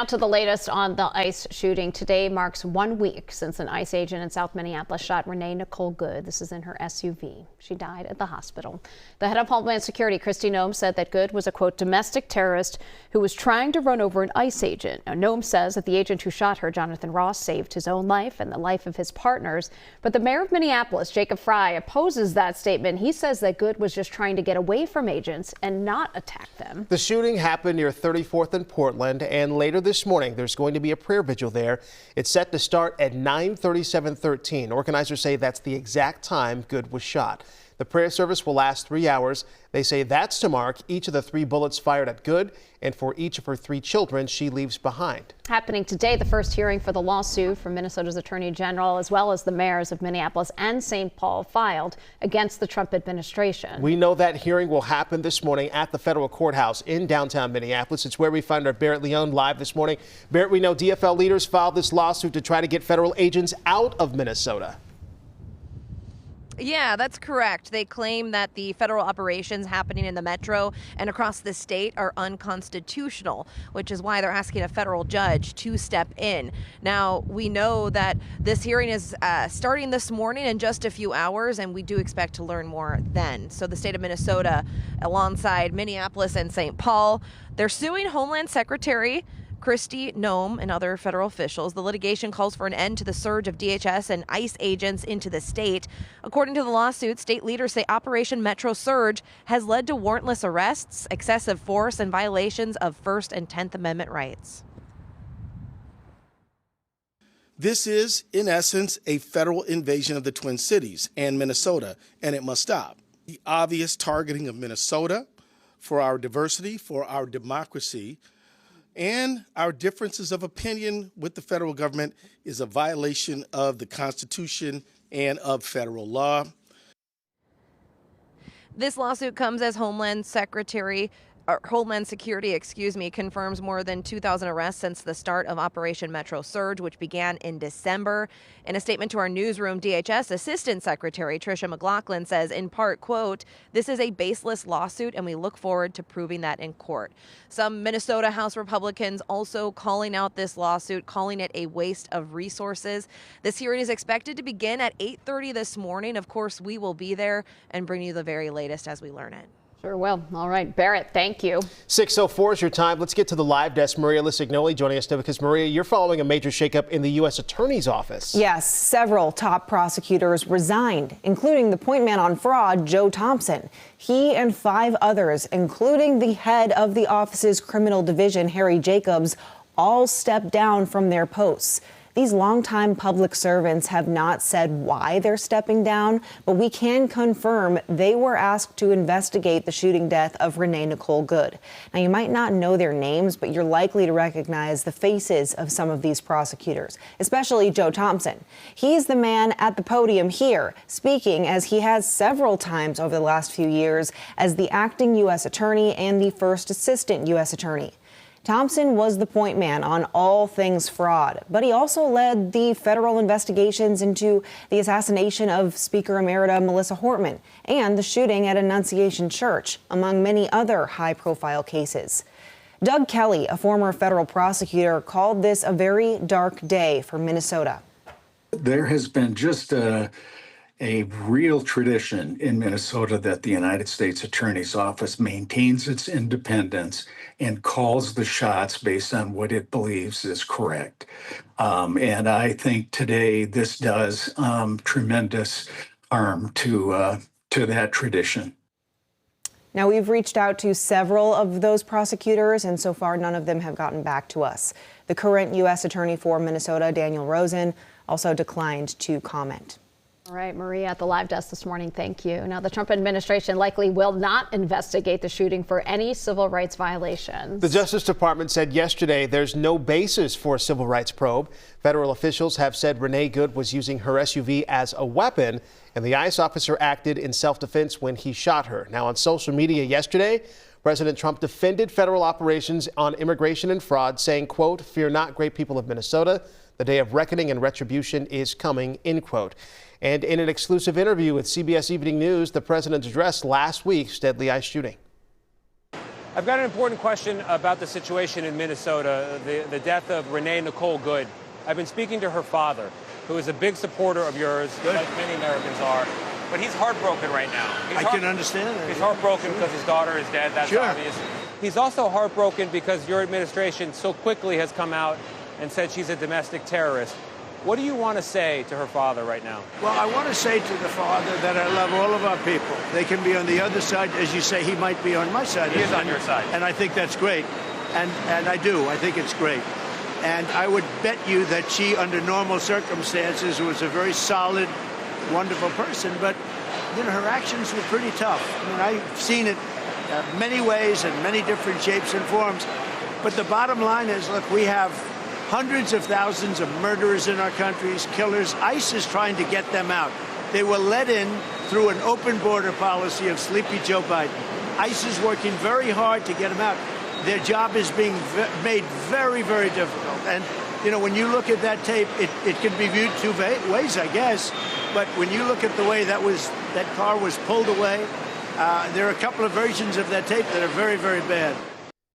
Now to the latest on the ICE shooting. Today marks 1 week since an ICE agent in South Minneapolis shot Renee Nicole Good. This is in her SUV. She died at the hospital. The head of Homeland Security, Kristi Noem, said that Good was a, quote, domestic terrorist who was trying to run over an ICE agent. Now, Noem says that the agent who shot her, Jonathan Ross, saved his own life and the life of his partners. But the mayor of Minneapolis, Jacob Frey, opposes that statement. He says that Good was just trying to get away from agents and not attack them. The shooting happened near 34th and Portland, and later this morning there's going to be a prayer vigil there. It's set to start at 9:37:13. Organizers say that's the exact time Good was shot. The prayer service will last 3 hours. They say that's to mark each of the 3 bullets fired at Good and for each of her 3 children she leaves behind. Happening today, the first hearing for the lawsuit from Minnesota's Attorney General, as well as the mayors of Minneapolis and St. Paul, filed against the Trump administration. We know that hearing will happen this morning at the federal courthouse in downtown Minneapolis. It's where we find our Barrett Leone live this morning. Barrett, we know DFL leaders filed this lawsuit to try to get federal agents out of Minnesota. Yeah, that's correct. They claim that the federal operations happening in the metro and across the state are unconstitutional, which is why they're asking a federal judge to step in. Now, we know that this hearing is starting this morning in just a few hours, and we do expect to learn more then. So the state of Minnesota, alongside Minneapolis and St. Paul, they're suing Homeland Secretary Kristi Noem and other federal officials. The litigation calls for an end to the surge of DHS and ICE agents into the state. According to the lawsuit, state leaders say Operation Metro Surge has led to warrantless arrests, excessive force, and violations of First and 10th Amendment rights. This is, in essence, a federal invasion of the Twin Cities and Minnesota, and it must stop. The obvious targeting of Minnesota for our diversity, for our democracy, and our differences of opinion with the federal government is a violation of the Constitution and of federal law. This lawsuit comes as Homeland Security, confirms more than 2,000 arrests since the start of Operation Metro Surge, which began in December. In a statement to our newsroom, DHS Assistant Secretary Tricia McLaughlin says, in part, quote, "This is a baseless lawsuit, and we look forward to proving that in court." Some Minnesota House Republicans also calling out this lawsuit, calling it a waste of resources. This hearing is expected to begin at 8:30 this morning. Of course, we will be there and bring you the very latest as we learn it. Sure will. All right, Barrett, thank you. 6:04 is your time. Let's get to the live desk. Maria Lisignoli joining us now because, Maria, you're following a major shakeup in the U.S. Attorney's Office. Yes, several top prosecutors resigned, including the point man on fraud, Joe Thompson. He and 5 others, including the head of the office's criminal division, Harry Jacobs, all stepped down from their posts. These longtime public servants have not said why they're stepping down, but we can confirm they were asked to investigate the shooting death of Renee Nicole Good. Now, you might not know their names, but you're likely to recognize the faces of some of these prosecutors, especially Joe Thompson. He's the man at the podium here, speaking as he has several times over the last few years as the acting U.S. attorney and the first assistant U.S. attorney. Thompson was the point man on all things fraud, but he also led the federal investigations into the assassination of Speaker Emerita Melissa Hortman and the shooting at Annunciation Church, among many other high-profile cases. Doug Kelly, a former federal prosecutor, called this a very dark day for Minnesota. There has been just a real tradition in Minnesota that the United States Attorney's Office maintains its independence and calls the shots based on what it believes is correct. And I think today this does tremendous harm to that tradition. Now, we've reached out to several of those prosecutors, and so far none of them have gotten back to us. The current U.S. Attorney for Minnesota, Daniel Rosen, also declined to comment. All right, Maria at the live desk this morning, thank you. Now, the Trump administration likely will not investigate the shooting for any civil rights violations. The Justice Department said yesterday there's no basis for a civil rights probe. Federal officials have said Renee Good was using her SUV as a weapon, and the ICE officer acted in self-defense when he shot her. Now, on social media yesterday, President Trump defended federal operations on immigration and fraud, saying, quote, "Fear not, great people of Minnesota. The day of reckoning and retribution is coming," end quote. And in an exclusive interview with CBS Evening News, the president addressed last week's deadly ICE shooting. I've got an important question about the situation in Minnesota, the death of Renee Nicole Good. I've been speaking to her father, who is a big supporter of yours, like many Americans are. But he's heartbroken right now. I can understand that. He's heartbroken because his daughter is dead. That's obvious. He's also heartbroken because your administration so quickly has come out and said she's a domestic terrorist. What do you want to say to her father right now? Well, I want to say to the father that I love all of our people. They can be on the other side. As you say, he might be on my side. He is on your side. And I think that's great. And I do. I think it's great. And I would bet you that she, under normal circumstances, was a very solid, wonderful person. But, you know, her actions were pretty tough. I mean, I've seen it many ways and many different shapes and forms. But the bottom line is, look, we have hundreds of thousands of murderers in our countries, killers. ICE is trying to get them out. They were let in through an open border policy of Sleepy Joe Biden. ICE is working very hard to get them out. Their job is being made very, very difficult. And, you know, when you look at that tape, it can be viewed two ways, I guess. But when you look at the way that car was pulled away, there are a couple of versions of that tape that are very, very bad.